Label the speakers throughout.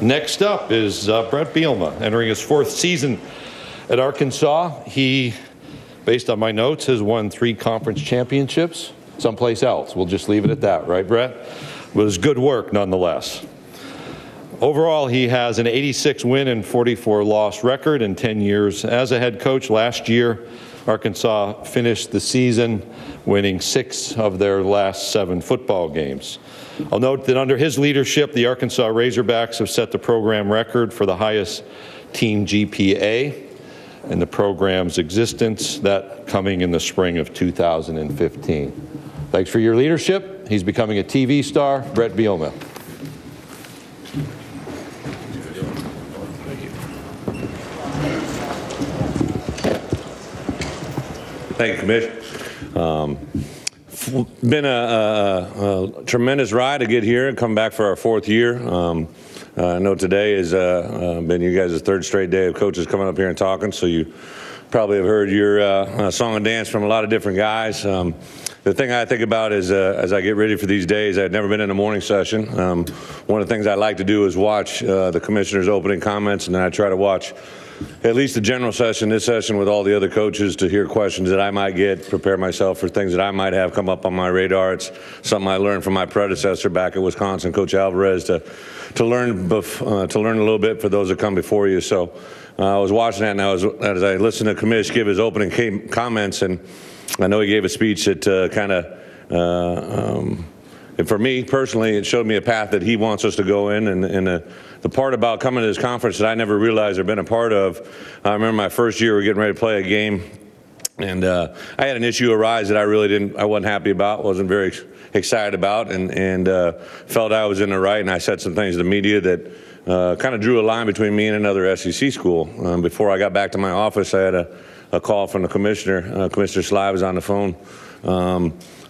Speaker 1: Next up is Brett Bielema, entering his 4th season at Arkansas. He, based on my notes, has won 3 conference championships someplace else. We'll just leave it at that, right, Brett? It was good work nonetheless. Overall, he has an 86 win and 44 loss record in 10 years as a head coach. Last year, Arkansas finished the season winning 6 of their last 7 football games. I'll note that under his leadership, the Arkansas Razorbacks have set the program record for the highest team GPA in the program's existence, that coming in the spring of 2015. Thanks for your leadership. He's becoming a TV star, Brett Bielema.
Speaker 2: Thank you, Commissioner. Been a tremendous ride to get here and come back for our 4th year. I know today has been you guys' 3rd straight day of coaches coming up here and talking, so you probably have heard your song and dance from a lot of different guys. The thing I think about is as I get ready for these days, I've never been in a morning session. One of the things I like to do is watch the commissioner's opening comments, and then I try to watch at least the general session, this session with all the other coaches, to hear questions that I might get, prepare myself for things that I might have come up on my radar. It's something I learned from my predecessor back at Wisconsin, Coach Alvarez, to learn a little bit for those that come before you. So I was watching that, and as I listened to Commish give his opening comments, and I know he gave a speech that and for me personally, it showed me a path that he wants us to go in, and the part about coming to this conference that I never realized I've been a part of. I remember my first year, we were getting ready to play a game, and I had an issue arise that I wasn't happy about, wasn't very excited about, and felt I was in the right, and I said some things to the media that kind of drew a line between me and another SEC school. Before I got back to my office, I had a call from the commissioner. Commissioner Sly was on the phone.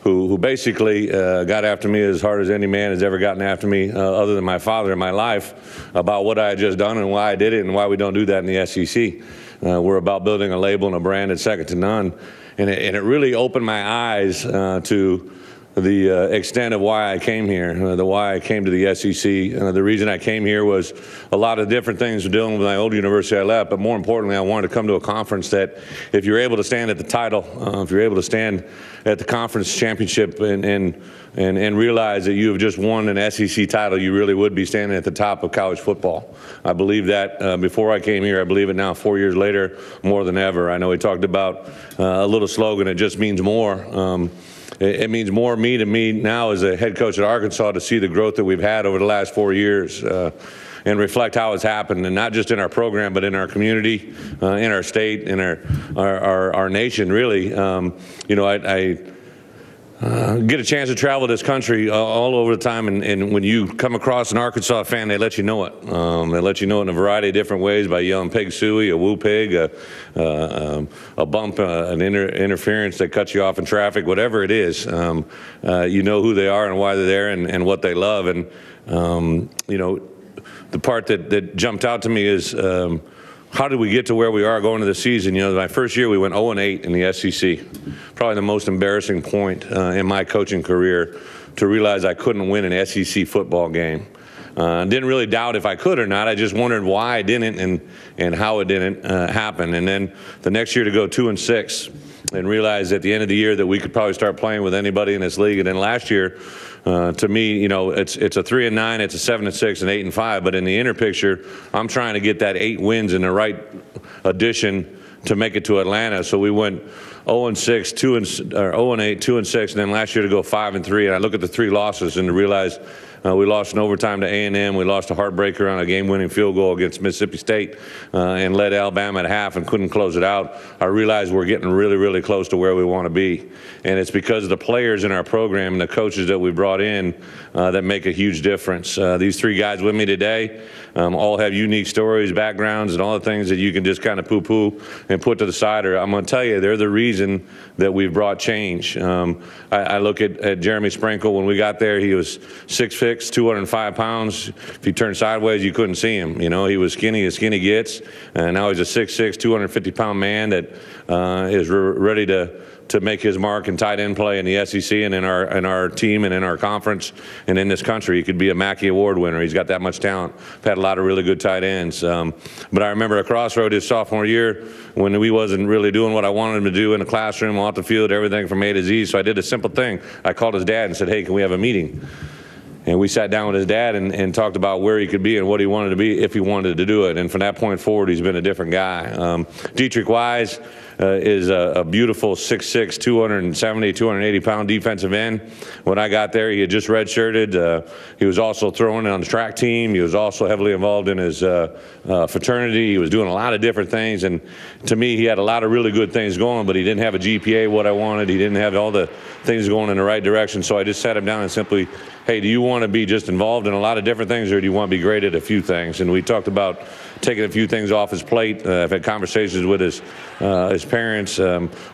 Speaker 2: Who basically got after me as hard as any man has ever gotten after me, other than my father in my life, about what I had just done and why I did it and why we don't do that in the SEC. We're about building a label and a brand that's second to none. And it really opened my eyes to the extent of why I came here, why I came to the SEC. The reason I came here was a lot of different things dealing with my old university I left, but more importantly, I wanted to come to a conference that if you're able to stand at the title, if you're able to stand at the conference championship and realize that you have just won an SEC title, you really would be standing at the top of college football. I believe that before I came here. I believe it now 4 years later more than ever. I know he talked about a little slogan, it just means more. It means more to me now as a head coach at Arkansas to see the growth that we've had over the last 4 years and reflect how it's happened, and not just in our program, but in our community, in our state, in our nation, really. You know, I get a chance to travel this country all over the time, and when you come across an Arkansas fan, they let you know it. They let you know it in a variety of different ways by yelling "pig suey," a woo pig, a bump, an interference that cuts you off in traffic, whatever it is. You know who they are and why they're there and what they love. And you know, the part that jumped out to me is how did we get to where we are going into the season? You know, my first year we went 0-8 in the SEC. Probably the most embarrassing point in my coaching career, to realize I couldn't win an SEC football game. Didn't really doubt if I could or not. I just wondered why I didn't and how it didn't happen. And then the next year to go 2-6 and realize at the end of the year that we could probably start playing with anybody in this league. And then last year, to me, you know, it's a 3-9, it's a 7-6, and 8-5. But in the inner picture, I'm trying to get that 8 wins in the right addition to make it to Atlanta. So we went 0-6, 0-8, 2-6, and then last year to go 5-3. And I look at the 3 losses and to realize we lost in overtime to A&M. We lost a heartbreaker on a game-winning field goal against Mississippi State and led Alabama at half and couldn't close it out. I realized we're getting really, really close to where we want to be. And it's because of the players in our program and the coaches that we brought in that make a huge difference. These 3 guys with me today all have unique stories, backgrounds, and all the things that you can just kind of poo-poo and put to the side. Or I'm going to tell you, they're the reason that we've brought change. I look at Jeremy Sprinkle. When we got there, he was 6'6", 205 pounds. If he turned sideways, you couldn't see him. You know, he was skinny as skinny gets. And now he's a 6'6", 250-pound man that is ready to to make his mark in tight end play in the SEC and in our team and in our conference and in this country. He could be a Mackey Award winner. He's got that much talent. I've had a lot of really good tight ends. But I remember a crossroad his sophomore year when we wasn't really doing what I wanted him to do in the classroom, off the field, everything from A to Z. So I did a simple thing. I called his dad and said, hey, can we have a meeting? And we sat down with his dad and talked about where he could be and what he wanted to be if he wanted to do it. And from that point forward, he's been a different guy. Dietrich Wise is a beautiful 6'6", 270, 280-pound defensive end. When I got there, he had just redshirted. He was also throwing on the track team. He was also heavily involved in his fraternity. He was doing a lot of different things. And to me, he had a lot of really good things going, but he didn't have a GPA what I wanted. He didn't have all the things going in the right direction. So I just sat him down and simply, hey, do you want to be just involved in a lot of different things, or do you want to be great at a few things? And we talked about taking a few things off his plate. I've had conversations with his parents.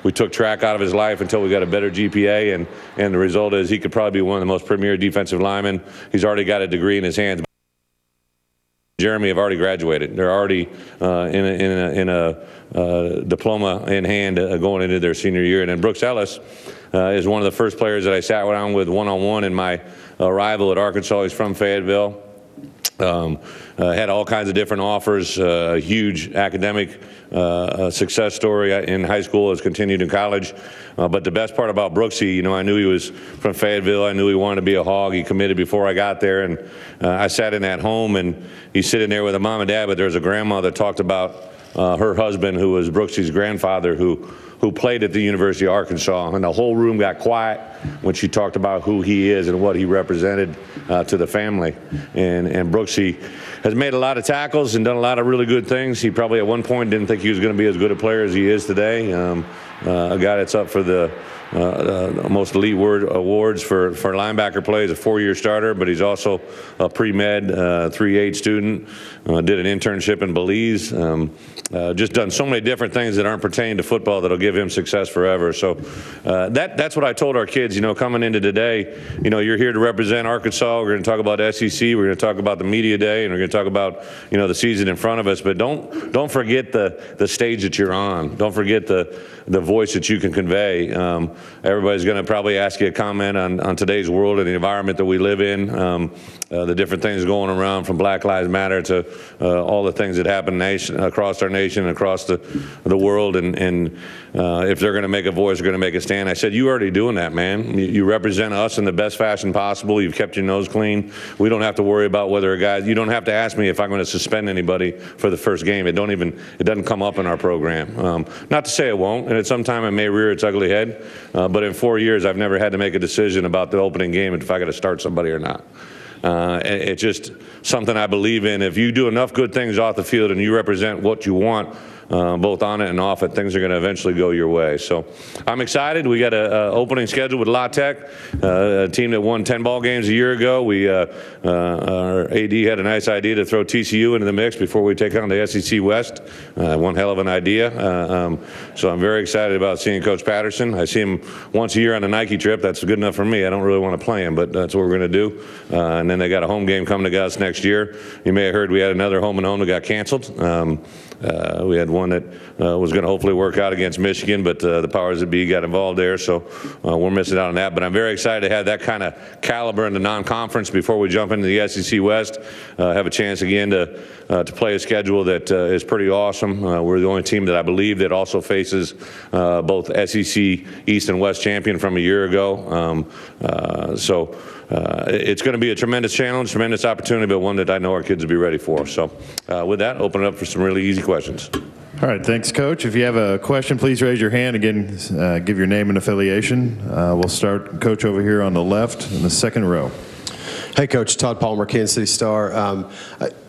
Speaker 2: We took track out of his life until we got a better GPA, and the result is he could probably be one of the most premier defensive linemen. He's already got a degree in his hands. Jeremy have already graduated. They're already in a diploma in hand going into their senior year. And then Brooks Ellis is one of the first players that I sat down with one-on-one in my arrival at Arkansas. He's from Fayetteville. Had all kinds of different offers, a huge academic success story in high school, has continued in college. But the best part about Brooksy, you know, I knew he was from Fayetteville. I knew he wanted to be a Hog. He committed before I got there. And I sat in that home, and he's sitting there with a mom and dad, but there's a grandma that talked about her husband, who was Brooksy's grandfather, who played at the University of Arkansas. And the whole room got quiet when she talked about who he is and what he represented to the family. And Brooksy has made a lot of tackles and done a lot of really good things. He probably at one point didn't think he was going to be as good a player as he is today. A guy that's up for the most elite awards for linebacker play. He's a 4-year starter, but he's also a pre-med 3.8 student. Did an internship in Belize. Just done so many different things that aren't pertaining to football that'll give him success forever. So that's what I told our kids, you know, coming into today. You know, you're here to represent Arkansas. We're going to talk about SEC. We're going to talk about the media day, and we're going to talk about, you know, the season in front of us. But don't forget the stage that you're on. Don't forget the voice that you can convey. Everybody's going to probably ask you a comment on today's world and the environment that we live in, the different things going around from Black Lives Matter to all the things that happen across our nation and across the world. And if they're going to make a voice, they're going to make a stand. I said, you're already doing that, man. You represent us in the best fashion possible. You've kept your nose clean. We don't have to worry about whether a guy, you don't have to ask me if I'm going to suspend anybody for the first game. It doesn't come up in our program. Not to say it won't, and at some time it may rear its ugly head. But in 4 years, I've never had to make a decision about the opening game if I got to start somebody or not. It's just something I believe in. If you do enough good things off the field and you represent what you want, both on it and off it, things are going to eventually go your way. So I'm excited. We got an opening schedule with La Tech, a team that won 10 ball games a year ago. Our AD had a nice idea to throw TCU into the mix before we take on the SEC West. One hell of an idea. So I'm very excited about seeing Coach Patterson. I see him once a year on a Nike trip. That's good enough for me. I don't really want to play him, but that's what we're going to do. And then they got a home game coming to us next year. You may have heard we had another home and home that got canceled. We had one that was going to hopefully work out against Michigan, but the powers that be got involved there, so we're missing out on that. But I'm very excited to have that kind of caliber in the non-conference before we jump into the SEC West. Have a chance again to play a schedule that is pretty awesome. We're the only team that I believe that also faces both SEC East and West champion from a year ago. So it's going to be a tremendous challenge, tremendous opportunity, but one that I know our kids will be ready for. So with that, open it up for some really easy questions.
Speaker 3: All right, thanks, Coach. If you have a question, please raise your hand. Again, give your name and affiliation. We'll start, Coach, over here on the left in the second row.
Speaker 4: Hey, Coach. Todd Palmer, Kansas City Star.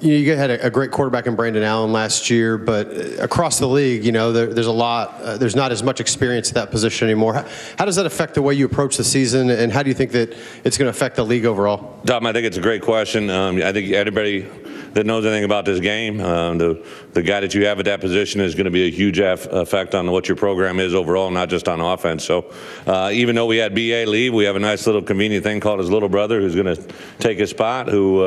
Speaker 4: You had a great quarterback in Brandon Allen last year, but across the league, you know, there's a lot. There's not as much experience at that position anymore. How does that affect the way you approach the season, and how do you think that it's going to affect the league overall?
Speaker 2: Tom, I think it's a great question. I think everybody that knows anything about this game. The guy that you have at that position is going to be a huge effect on what your program is overall, not just on offense. So even though we had B.A. leave, we have a nice little convenient thing called his little brother who's going to take his spot, who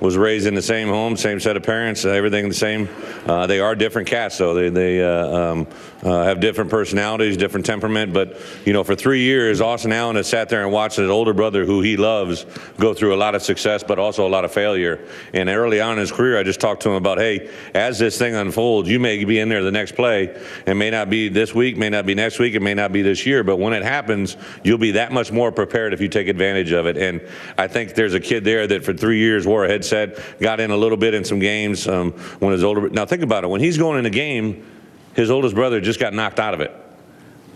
Speaker 2: was raised in the same home, same set of parents, everything the same. They are different cats, though. They have different personalities, different temperament. But, you know, for 3 years, Austin Allen has sat there and watched his older brother, who he loves, go through a lot of success but also a lot of failure. And early on in his career, I just talked to him about, hey, as this thing unfolds, you may be in there the next play. It may not be this week, may not be next week, it may not be this year. But when it happens, you'll be that much more prepared if you take advantage of it. And I think there's a kid there that for 3 years wore a headset, got in a little bit in some games when his older. Now think about it. When he's going in a game, his oldest brother just got knocked out of it.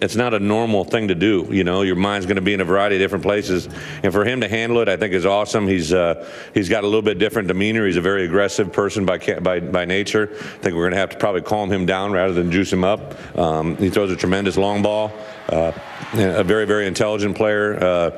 Speaker 2: It's not a normal thing to do. You know, your mind's going to be in a variety of different places, and for him to handle it, I think is awesome. He's got a little bit different demeanor. He's a very aggressive person by nature. I think we're going to have to probably calm him down rather than juice him up. He throws a tremendous long ball. A very, very intelligent player.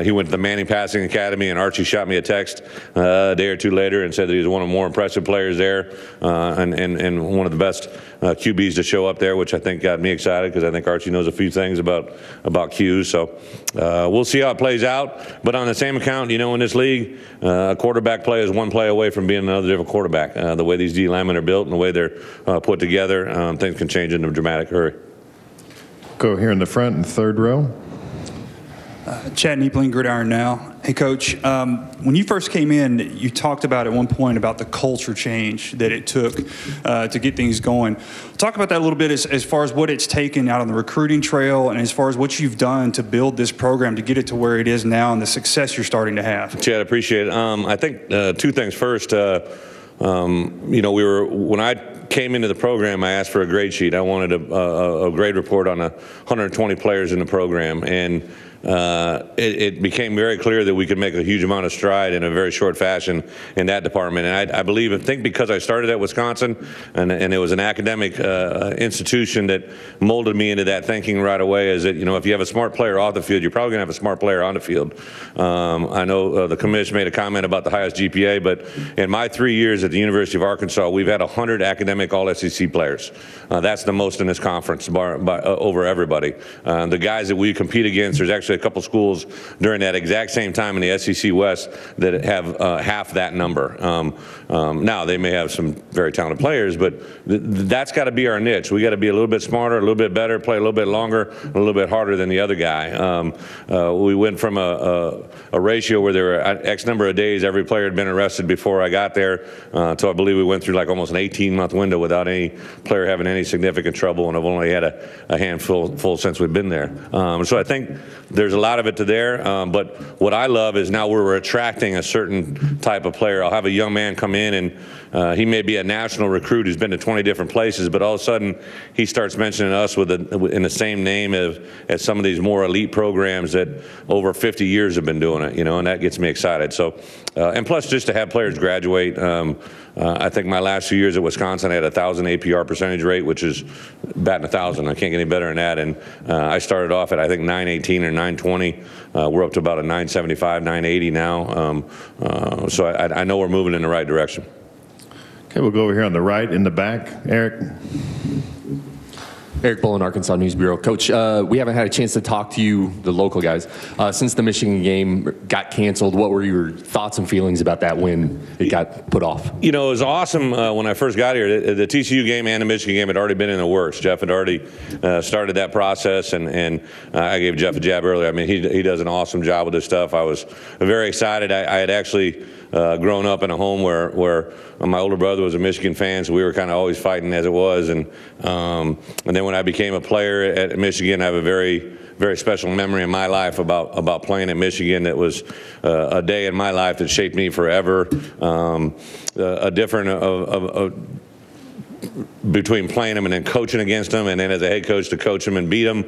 Speaker 2: He went to the Manning Passing Academy, and Archie shot me a text a day or two later and said that he was one of the more impressive players there, and one of the best QBs to show up there, which I think got me excited because I think Archie knows a few things about Q's. So we'll see how it plays out. But on the same account, you know, in this league, a quarterback play is one play away from being another different quarterback. The way these D linemen are built and the way they're put together, things can change in a dramatic hurry.
Speaker 3: Go here in the front in third row.
Speaker 5: Chad Neepling, Gridiron Now. Hey, Coach, when you first came in, you talked about at one point about the culture change that it took to get things going. Talk about that a little bit as far as what it's taken out on the recruiting trail and as far as what you've done to build this program to get it to where it is now and the success you're starting to have.
Speaker 2: Chad, I appreciate it. I think two things. First, you know, when I came into the program, I asked for a grade sheet. I wanted a grade report on 120 players in the program, and it became very clear that we could make a huge amount of stride in a very short fashion in that department. And I think because I started at Wisconsin and it was an academic institution that molded me into that thinking right away, is that, you know, if you have a smart player off the field, you're probably going to have a smart player on the field. I know the commission made a comment about the highest GPA, but in my 3 years at the University of Arkansas, we've had 100 academic All-SEC players. That's the most in this conference over everybody. The guys that we compete against, there's actually a couple schools during that exact same time in the SEC West that have half that number. Now, they may have some very talented players, but that's got to be our niche. We got to be a little bit smarter, a little bit better, play a little bit longer, a little bit harder than the other guy. We went from a ratio where there were X number of days every player had been arrested before I got there, to I believe we went through like almost an 18-month window without any player having any significant trouble, and I've only had a handful since we've been there. So I think there's a lot of it to there, but what I love is now we're attracting a certain type of player. I'll have a young man come in, and he may be a national recruit who's been to 20 different places, but all of a sudden he starts mentioning us in the same name as some of these more elite programs that over 50 years have been doing it, you know, and that gets me excited. So, and plus just to have players graduate. I think my last few years at Wisconsin, I had 1,000 APR percentage rate, which is batting 1,000. I can't get any better than that. And I started off at, I think, 918 or 920. We're up to about a 975, 980 now. So I know we're moving in the right direction.
Speaker 3: Okay, we'll go over here on the right in the back. Eric.
Speaker 6: Eric Bullen, Arkansas News Bureau. Coach, we haven't had a chance to talk to you, the local guys, since the Michigan game got canceled. What were your thoughts and feelings about that when it got put off? You
Speaker 2: know, it was awesome when I first got here. The TCU game and the Michigan game had already been in the works. Jeff had already started that process, and I gave Jeff a jab earlier. I mean, he does an awesome job with this stuff. I was very excited. I had actually grown up in a home where my older brother was a Michigan fan, so we were kind of always fighting as it was. And then when I became a player at Michigan, I have a very, very special memory in my life about playing at Michigan. That was a day in my life that shaped me forever. A different between playing them and then coaching against them, and then as a head coach to coach them and beat them.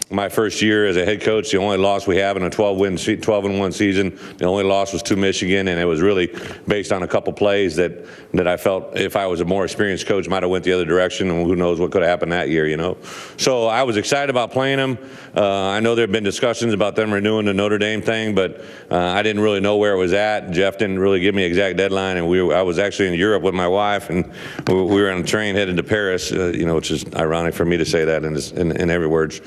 Speaker 2: My first year as a head coach, the only loss we have in a 12-1 season, the only loss was to Michigan, and it was really based on a couple plays that I felt if I was a more experienced coach might have went the other direction, and who knows what could have happened that year, you know. So I was excited about playing them. I know there have been discussions about them renewing the Notre Dame thing, but I didn't really know where it was at. Jeff didn't really give me an exact deadline, and I was actually in Europe with my wife, and we were on a train headed to Paris, you know, which is ironic for me to say that in every words.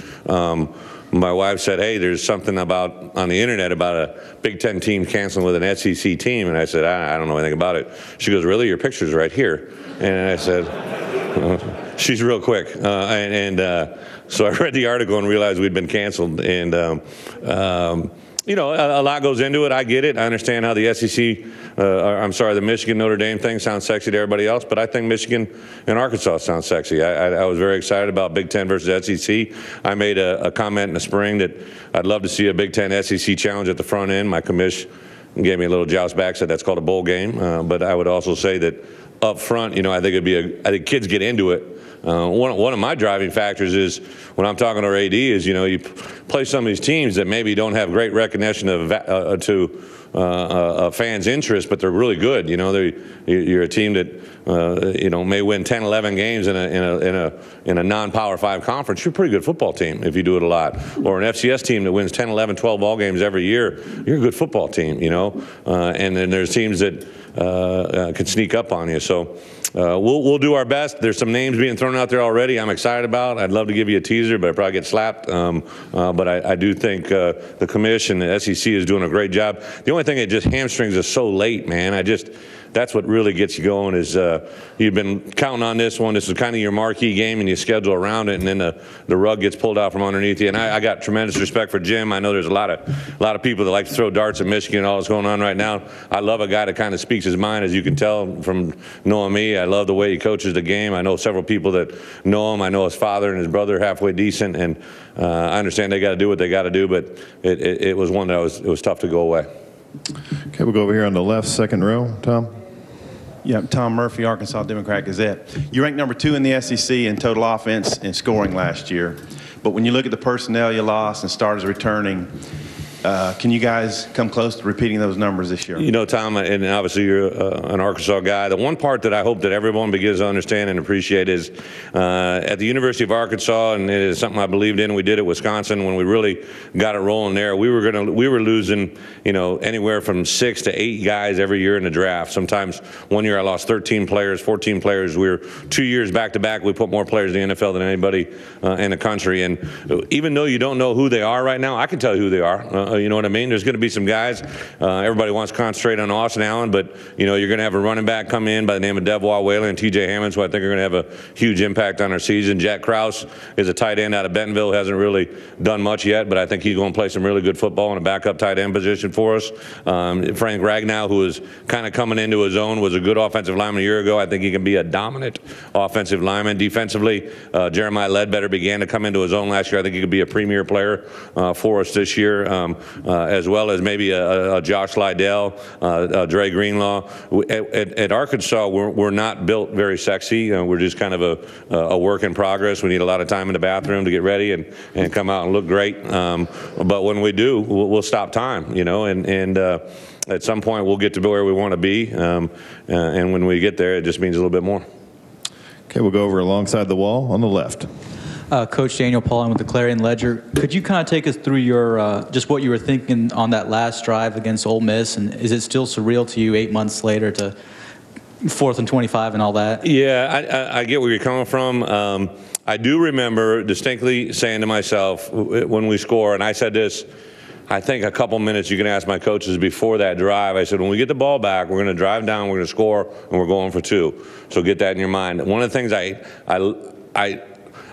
Speaker 2: My wife said, hey, there's something on the internet about a Big Ten team canceling with an SEC team. And I said, I don't know anything about it. She goes, really? Your picture's right here. And I said, she's real quick. So I read the article and realized we'd been canceled. And, you know, a lot goes into it. I get it. I understand how the the Michigan Notre Dame thing sounds sexy to everybody else, but I think Michigan and Arkansas sounds sexy. I was very excited about Big Ten versus SEC. I made a comment in the spring that I'd love to see a Big Ten SEC challenge at the front end. My commish gave me a little joust back, said that's called a bowl game. But I would also say that up front, you know, I think I think kids get into it. One of my driving factors is when I'm talking to our AD is, you know, you play some of these teams that maybe don't have great recognition to fans' interest, but they're really good. You know, you're a team that you know may win 10, 11 games in a non-Power 5 conference. You're a pretty good football team if you do it a lot. Or an FCS team that wins 10, 11, 12 ball games every year. You're a good football team. You know, and then there's teams that can sneak up on you. So. We'll do our best. There's some names being thrown out there already I'm excited about. I'd love to give you a teaser, but I'd probably get slapped. But I do think the commission, the SEC, is doing a great job. The only thing that just hamstrings us so late, man, that's what really gets you going is you've been counting on this one. This is kind of your marquee game, and you schedule around it, and then the rug gets pulled out from underneath you. And I got tremendous respect for Jim. I know there's a lot of people that like to throw darts at Michigan and all that's going on right now. I love a guy that kind of speaks his mind, as you can tell from knowing me. I love the way he coaches the game. I know several people that know him. I know his father and his brother halfway decent, and I understand they got to do what they got to do, but it was one that it was tough to go away.
Speaker 3: Okay, we'll go over here on the left, second row. Tom?
Speaker 7: Yeah, Tom Murphy, Arkansas Democrat-Gazette. You ranked number 2 in the SEC in total offense and scoring last year. But when you look at the personnel you lost and starters returning, can you guys come close to repeating those numbers this year?
Speaker 2: You know, Tom, and obviously you're an Arkansas guy. The one part that I hope that everyone begins to understand and appreciate is at the University of Arkansas, and it is something I believed in. We did at Wisconsin when we really got it rolling there. We were losing, you know, anywhere from 6 to 8 guys every year in the draft. Sometimes one year I lost 13 players, 14 players. We were 2 years back to back. We put more players in the NFL than anybody in the country. And even though you don't know who they are right now, I can tell you who they are. You know what I mean? There's going to be some guys. Everybody wants to concentrate on Austin Allen, but you know you're going to have a running back come in by the name of Devois Whaley and T.J. Hammonds, who I think are going to have a huge impact on our season. Jack Krause is a tight end out of Bentonville. Hasn't really done much yet, but I think he's going to play some really good football in a backup tight end position for us. Frank Ragnow, who is kind of coming into his own, was a good offensive lineman a year ago. I think he can be a dominant offensive lineman. Defensively, Jeremiah Ledbetter began to come into his own last year. I think he could be a premier player for us this year. As well as maybe a Josh Lydell, Dre Greenlaw. At Arkansas, we're not built very sexy. We're just kind of a work in progress. We need a lot of time in the bathroom to get ready and come out and look great. But when we do, we'll stop time, you know, and at some point we'll get to where we want to be. And when we get there, it just means a little bit more.
Speaker 3: Okay, we'll go over alongside the wall on the left.
Speaker 8: Coach Daniel Paulin with the Clarion Ledger. Could you kind of take us through your just what you were thinking on that last drive against Ole Miss, and is it still surreal to you 8 months later to 4th and 25 and all that?
Speaker 2: Yeah, I get where you're coming from. I do remember distinctly saying to myself when we score, and I said this, I think a couple minutes, you can ask my coaches before that drive, I said, when we get the ball back, we're going to drive down, we're going to score, and we're going for 2. So get that in your mind. One of the things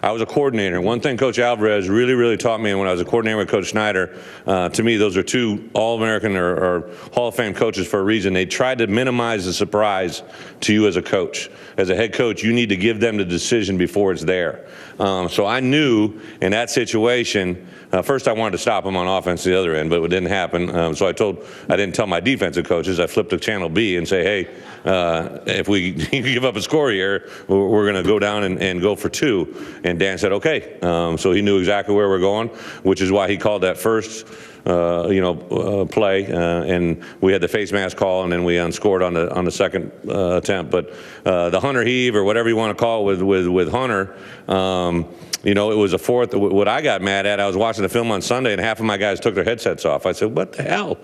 Speaker 2: I was a coordinator. One thing Coach Alvarez really, really taught me, and when I was a coordinator with Coach Snyder, to me, those are two All-American or Hall of Fame coaches for a reason. They tried to minimize the surprise to you as a coach. As a head coach, you need to give them the decision before it's there. So I knew in that situation, first I wanted to stop them on offense the other end, but it didn't happen. So I didn't tell my defensive coaches. I flipped to channel B and say, hey, if we give up a score here, we're going to go down and go for 2. And Dan said, okay. So he knew exactly where we're going, which is why he called that first play, and we had the face mask call, and then we unscored on the second attempt. But the Hunter heave, or whatever you want to call it, with Hunter, it was a fourth. What I got mad at, I was watching the film on Sunday, and half of my guys took their headsets off. I said, what the hell?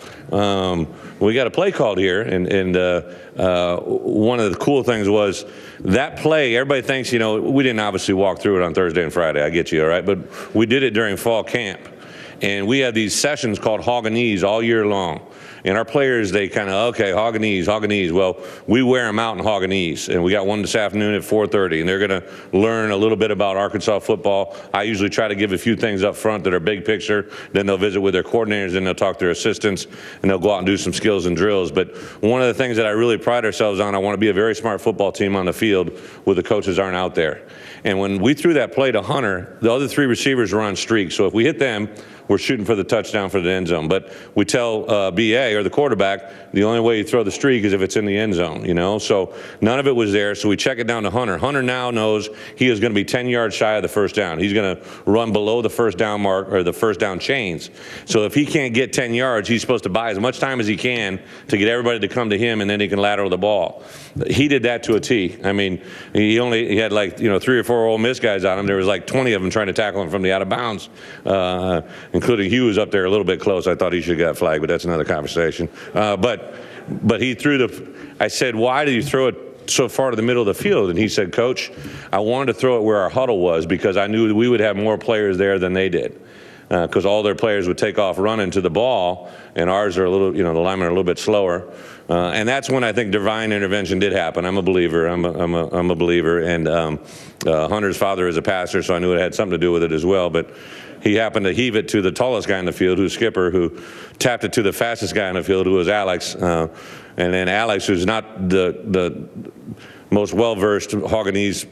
Speaker 2: We got a play called here, and one of the cool things was that play, everybody thinks, we didn't obviously walk through it on Thursday and Friday. I get you, all right? But we did it during fall camp. And we have these sessions called hog and knees all year long. And our players, they kind of, okay, hog and knees, hog and knees. Well, we wear them out in hog and knees. And we got one this afternoon at 4:30. And they're going to learn a little bit about Arkansas football. I usually try to give a few things up front that are big picture. Then they'll visit with their coordinators, and they'll talk to their assistants, and they'll go out and do some skills and drills. But one of the things that I really pride ourselves on, I want to be a very smart football team on the field where the coaches aren't out there. And when we threw that play to Hunter, the other 3 receivers were on streak. So if we hit them, we're shooting for the touchdown for the end zone. But we tell BA, or the quarterback, the only way you throw the streak is if it's in the end zone, So none of it was there, so we check it down to Hunter. Hunter now knows he is going to be 10 yards shy of the first down. He's going to run below the first down mark, or the first down chains. So if he can't get 10 yards, he's supposed to buy as much time as he can to get everybody to come to him, and then he can lateral the ball. He did that to a T. I mean, he had 3 or 4 Ole Miss guys on him. There was 20 of them trying to tackle him from the out of bounds, including Hughes up there a little bit close. I thought he should have got flagged, but that's another conversation. But he threw I said, why did you throw it so far to the middle of the field? And he said, Coach, I wanted to throw it where our huddle was because I knew we would have more players there than they did. Because all their players would take off running to the ball, and ours are a little, the linemen are a little bit slower. And that's when I think divine intervention did happen. I'm a believer. I'm a believer. And Hunter's father is a pastor, so I knew it had something to do with it as well. But he happened to heave it to the tallest guy in the field, who's Skipper, who tapped it to the fastest guy in the field, who was Alex. And then Alex, who's not the most well-versed Hogganese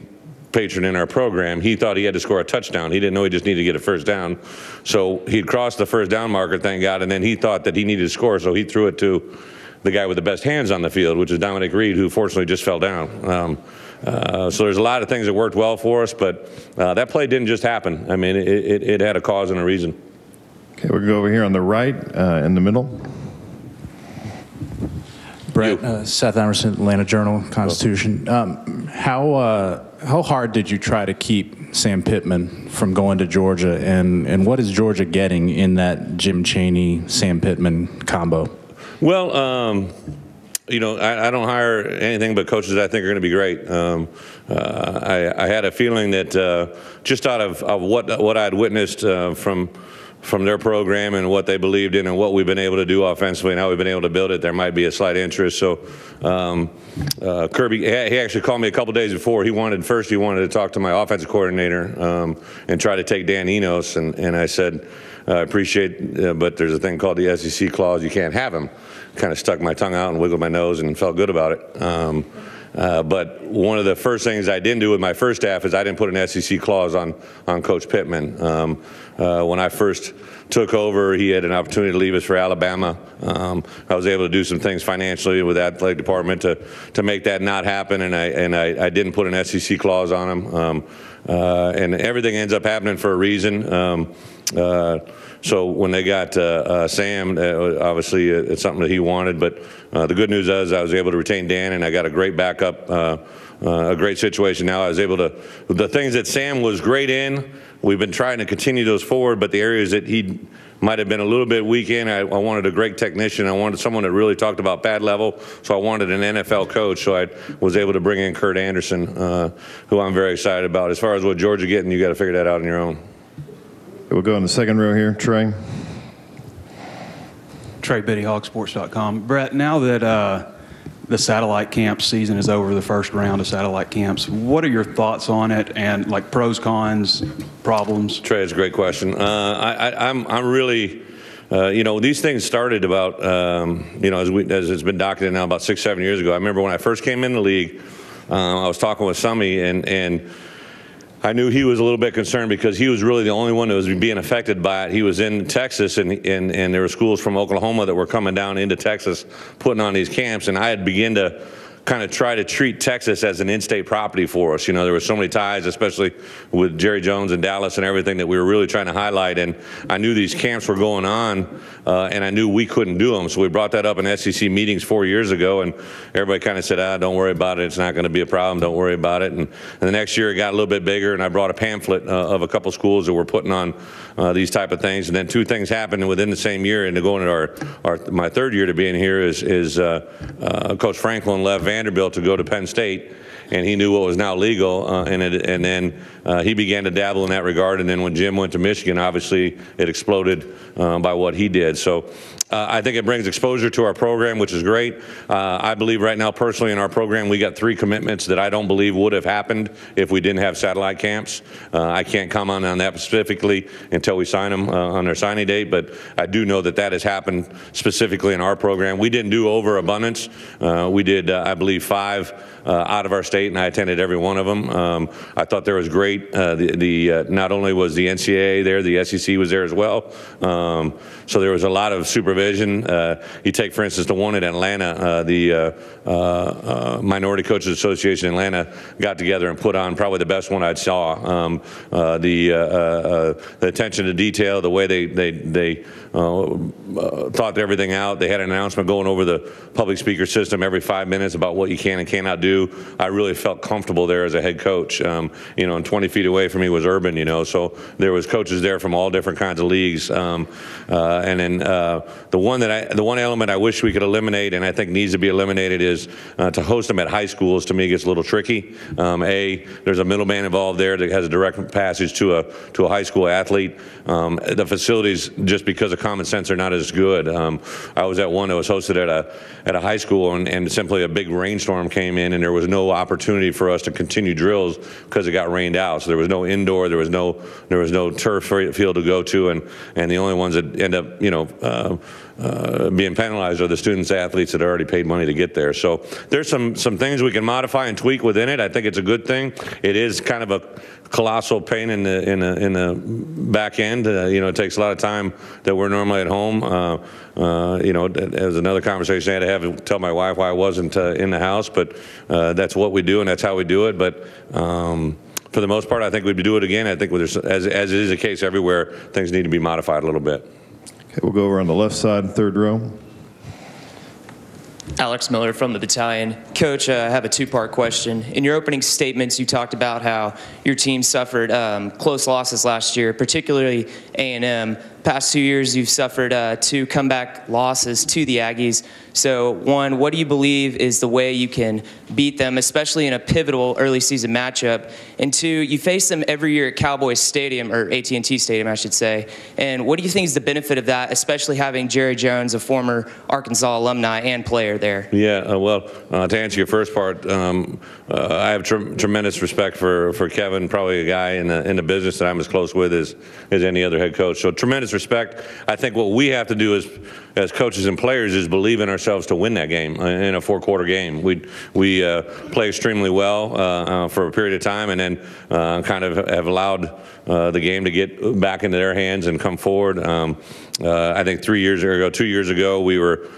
Speaker 2: patron in our program, he thought he had to score a touchdown. He didn't know he just needed to get a first down. So he'd crossed the first down marker, thank God, and then he thought that he needed to score, so he threw it to the guy with the best hands on the field, which is Dominic Reed, who fortunately just fell down. So there's a lot of things that worked well for us, but that play didn't just happen. I mean, it had a cause and a reason.
Speaker 3: Okay, we'll go over here on the right, in the middle.
Speaker 9: Brett, Seth Emerson, Atlanta Journal-Constitution. How hard did you try to keep Sam Pittman from going to Georgia, and what is Georgia getting in that Jim Chaney-Sam Pittman combo? Well,
Speaker 2: I don't hire anything but coaches that I think are going to be great. I had a feeling that just out of what I'd witnessed from their program and what they believed in and what we've been able to do offensively and how we've been able to build it, there might be a slight interest. So Kirby, he actually called me a couple days before. He wanted to talk to my offensive coordinator and try to take Dan Enos. And I said, I appreciate, but there's a thing called the SEC clause. You can't have him. Kind of stuck my tongue out and wiggled my nose and felt good about it. But one of the first things I didn't do with my first staff is I didn't put an SEC clause on Coach Pittman. When I first took over, he had an opportunity to leave us for Alabama. I was able to do some things financially with the athletic department to make that not happen, and I didn't put an SEC clause on him. And everything ends up happening for a reason. So when they got Sam, obviously it's something that he wanted. But the good news is I was able to retain Dan, and I got a great backup, a great situation now. I was able to, the things that Sam was great in, we've been trying to continue those forward, but the areas that he might have been a little bit weak in, I wanted a great technician. I wanted someone that really talked about pad level, so I wanted an NFL coach, so I was able to bring in Kurt Anderson, who I'm very excited about. As far as what Georgia getting, you got to figure that out on your own.
Speaker 3: We'll go in the second row here. Trey.
Speaker 10: Trey Biddy, hogsports.com. Brett, now that
Speaker 5: the satellite camp season is over, the first round of satellite camps. What are your thoughts on it, and like pros, cons, problems?
Speaker 2: Trey, it's a great question. I'm really, these things started about, as it's been documented now, about 6-7 years ago. I remember when I first came in the league, I was talking with Summy, and I knew he was a little bit concerned because he was really the only one that was being affected by it. He was in Texas, and there were schools from Oklahoma that were coming down into Texas, putting on these camps, and I had begun to kind of try to treat Texas as an in-state property for us. There were so many ties, especially with Jerry Jones and Dallas and everything, that we were really trying to highlight. And I knew these camps were going on, and I knew we couldn't do them. So we brought that up in SEC meetings 4 years ago, and everybody kind of said, don't worry about it. It's not going to be a problem. Don't worry about it. And the next year it got a little bit bigger, and I brought a pamphlet of a couple schools that were putting on these type of things. And then two things happened within the same year. And to go into my third year to being here is Coach Franklin left Vanderbilt to go to Penn State, and he knew what was now legal, and then he began to dabble in that regard. And then when Jim went to Michigan, obviously it exploded by what he did. So I think it brings exposure to our program, which is great. I believe right now, personally, in our program, we got 3 commitments that I don't believe would have happened if we didn't have satellite camps. I can't comment on that specifically until we sign them on their signing date, but I do know that has happened specifically in our program. We didn't do overabundance. We did, I believe, 5 out of our state, and I attended every one of them. I thought there was great. Not only was the NCAA there, the SEC was there as well. So there was a lot of supervision. You take, for instance, the one in Atlanta, the Minority Coaches Association in Atlanta got together and put on probably the best one I saw. The attention to detail, the way they thought everything out. They had an announcement going over the public speaker system every 5 minutes about what you can and cannot do. I really felt comfortable there as a head coach. And 20 feet away from me was Urban, so there was coaches there from all different kinds of leagues. And then the one element I wish we could eliminate, and I think needs to be eliminated, is to host them at high schools. To me, gets a little tricky. There's a middleman involved there that has a direct passage to a high school athlete. The facilities, just because of common sense, are not as good. I was at one that was hosted at a high school, and simply a big rainstorm came in, and there was no opportunity for us to continue drills because it got rained out. So there was no indoor, there was no turf field to go to, and the only ones that end up being penalized are the students, athletes that already paid money to get there. So there's some things we can modify and tweak within it. I think it's a good thing. It is kind of a colossal pain in the back end. It takes a lot of time that we're normally at home. As another conversation I had to tell my wife why I wasn't in the house, but that's what we do and that's how we do it. But for the most part, I think we'd do it again. I think as is the case everywhere, things need to be modified a little bit.
Speaker 3: Okay, we'll go over on the left side, third row.
Speaker 10: Alex Miller from the Battalion. Coach, I have a 2-part question. In your opening statements, you talked about how your team suffered close losses last year, particularly A&M. Past 2 years, you've suffered 2 comeback losses to the Aggies. So, 1, what do you believe is the way you can beat them, especially in a pivotal early season matchup? And 2, you face them every year at Cowboys Stadium, or AT&T Stadium, I should say. And what do you think is the benefit of that, especially having Jerry Jones, a former Arkansas alumni and player, there?
Speaker 2: Yeah, to answer your first part, I have tremendous respect for Kevin, probably a guy in the business that I'm as close with as any other head coach. So tremendous respect. I think what we have to do as coaches and players is believe in ourselves to win that game in a 4-quarter game. We play extremely well for a period of time, and then kind of have allowed the game to get back into their hands and come forward. I think 2 years ago, we were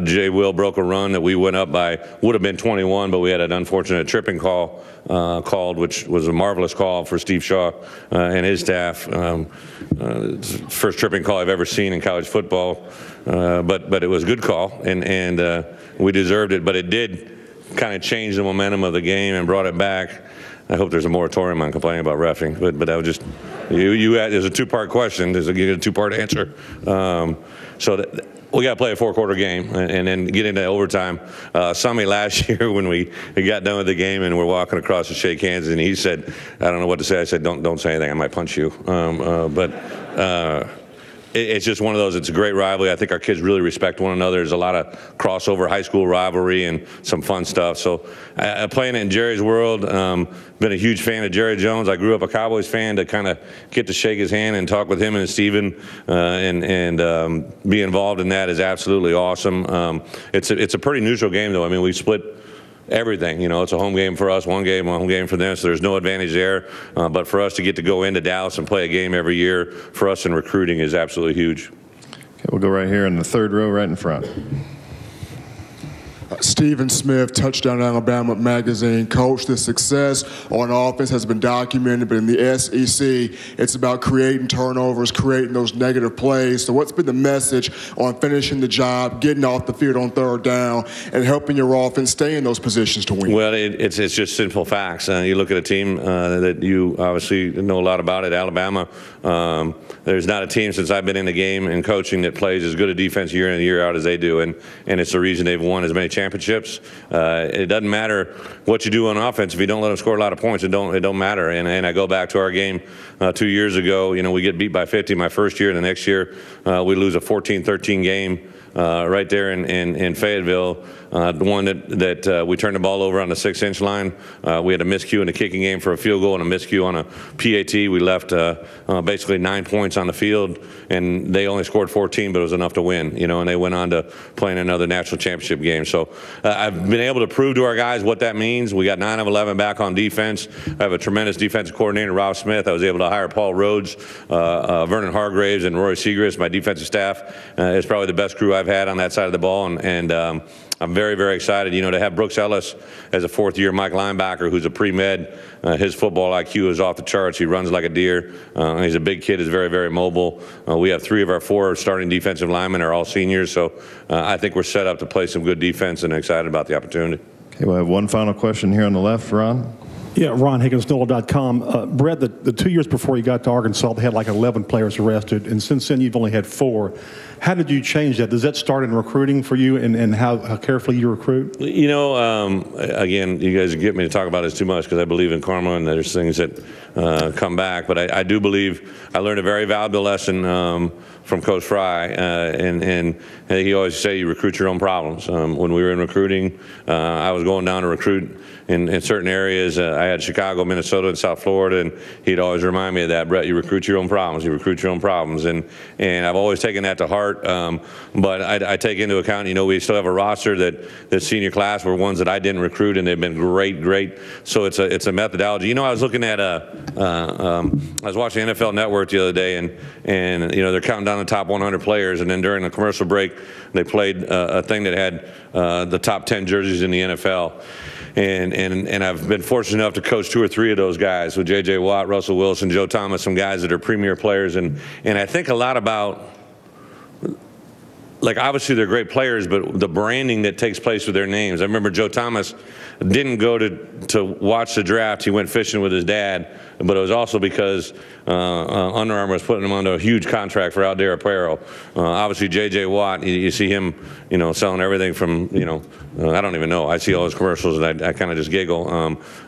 Speaker 2: Jay Will broke a run that we went up by, would have been 21, but we had an unfortunate tripping call called, which was a marvelous call for Steve Shaw and his staff. First tripping call I've ever seen in college football, but it was a good call, and we deserved it. But it did kind of change the momentum of the game and brought it back. I hope there's a moratorium on complaining about reffing, but that was just there's a 2-part question. There's a 2-part answer. We got to play a 4-quarter game and then get into overtime. Summy last year when we got done with the game and we're walking across to shake hands, and he said, "I don't know what to say." I said, "Don't say anything. I might punch you." it's just one of those. It's a great rivalry. I think our kids really respect one another. There's a lot of crossover high school rivalry and some fun stuff. So playing it in Jerry's world, been a huge fan of Jerry Jones. I grew up a Cowboys fan. To kind of get to shake his hand and talk with him and Steven and be involved in that is absolutely awesome. It's a pretty neutral game, though. I mean, we split everything. You know, it's a home game for us, one home game for them, so there's no advantage there. But for us to get to go into Dallas and play a game every year for us in recruiting is absolutely huge.
Speaker 3: Okay, we'll go right here in the third row right in front.
Speaker 11: Stephen Smith, Touchdown Alabama Magazine. Coach, the success on offense has been documented, but in the SEC, it's about creating turnovers, creating those negative plays. So what's been the message on finishing the job, getting off the field on third down, and helping your offense stay in those positions to win?
Speaker 2: Well, it's just simple facts. You look at a team that you obviously know a lot about at Alabama. There's not a team since I've been in the game and coaching that plays as good a defense year in and year out as they do, and it's the reason they've won as many championships. It doesn't matter what you do on offense if you don't let them score a lot of points. It don't matter. And I go back to our game 2 years ago. You know, we get beat by 50 my first year. The next year we lose a 14-13 game right there in Fayetteville. The one that we turned the ball over on the 6-inch line. We had a miscue in the kicking game for a field goal and a miscue on a PAT. We left basically 9 points on the field, and they only scored 14, but it was enough to win. You know, and they went on to play in another national championship game. So I've been able to prove to our guys what that means. We got 9 of 11 back on defense. I have a tremendous defensive coordinator, Rob Smith. I was able to hire Paul Rhodes, Vernon Hargraves, and Roy Segrist. My defensive staff is probably the best crew I've had on that side of the ball, and I'm very, very excited, you know, to have Brooks Ellis as a fourth-year Mike linebacker who's a pre-med. His football IQ is off the charts. He runs like a deer. He's a big kid. He's very, very mobile. We have 3 of our 4 starting defensive linemen are all seniors, so I think we're set up to play some good defense and excited about the opportunity.
Speaker 3: Okay, we'll have one final question here on the left, Ron.
Speaker 12: Yeah, Ron Higgins, NOLA.com. Brett, the 2 years before you got to Arkansas, they had like 11 players arrested, and since then you've only had 4. How did you change that? Does that start in recruiting for you, and how carefully you recruit? You
Speaker 2: know, again, you guys get me to talk about this too much because I believe in karma and there's things that come back. But I do believe I learned a very valuable lesson from Coach Fry, and he always say you recruit your own problems. When we were in recruiting, I was going down to recruit in certain areas. I had Chicago, Minnesota, and South Florida, and he'd always remind me of that. Brett, you recruit your own problems. You recruit your own problems, and I've always taken that to heart. But I take into account, you know, we still have a roster that senior class were ones that I didn't recruit, and they've been great. So it's a methodology. You know, I was looking at I was watching NFL Network the other day, and you know, they're counting down the top 100 players, and then during the commercial break, they played a thing that had the top 10 jerseys in the NFL. And I've been fortunate enough to coach 2 or 3 of those guys with J.J. Watt, Russell Wilson, Joe Thomas, some guys that are premier players. And I think a lot about, like, obviously they're great players, but the branding that takes place with their names. I remember Joe Thomas didn't go to watch the draft. He went fishing with his dad, but it was also because Under Armour was putting him under a huge contract for outdoor apparel. Obviously, J.J. Watt, you see him, you know, selling everything from, you know, I don't even know. I see all his commercials, and I kind of just giggle.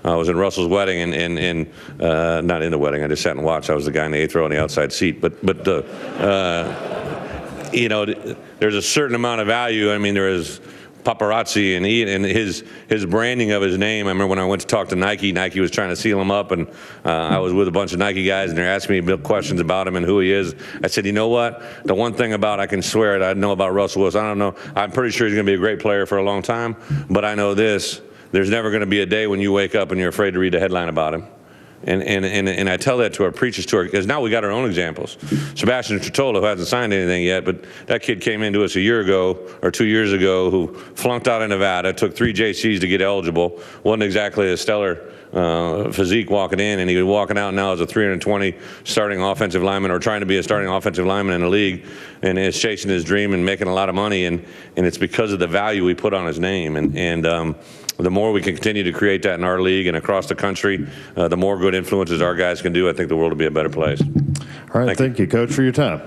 Speaker 2: I was in Russell's wedding, and not in the wedding. I just sat and watched. I was the guy in the 8th row on the outside seat. But you know, there's a certain amount of value. I mean, there is paparazzi and his branding of his name. I remember when I went to talk to Nike was trying to seal him up, and I was with a bunch of Nike guys, and they're asking me questions about him and who he is. I said, you know what? The one thing I can swear it, I know about Russell Wilson. I don't know. I'm pretty sure he's going to be a great player for a long time, but I know this. There's never going to be a day when you wake up and you're afraid to read the headline about him. And I tell that to our preachers, because now we got our own examples. Sebastian Tritola, who hasn't signed anything yet, but that kid came into us a year ago or 2 years ago, who flunked out of Nevada, took 3 JCs to get eligible, wasn't exactly a stellar physique walking in, and he was walking out now as a 320 starting offensive lineman, or trying to be a starting offensive lineman in the league, and is chasing his dream and making a lot of money, and it's because of the value we put on his name. And the more we can continue to create that in our league and across the country, the more good influences our guys can do. I think the world will be a better place.
Speaker 3: All right, thank you, Coach, for your time.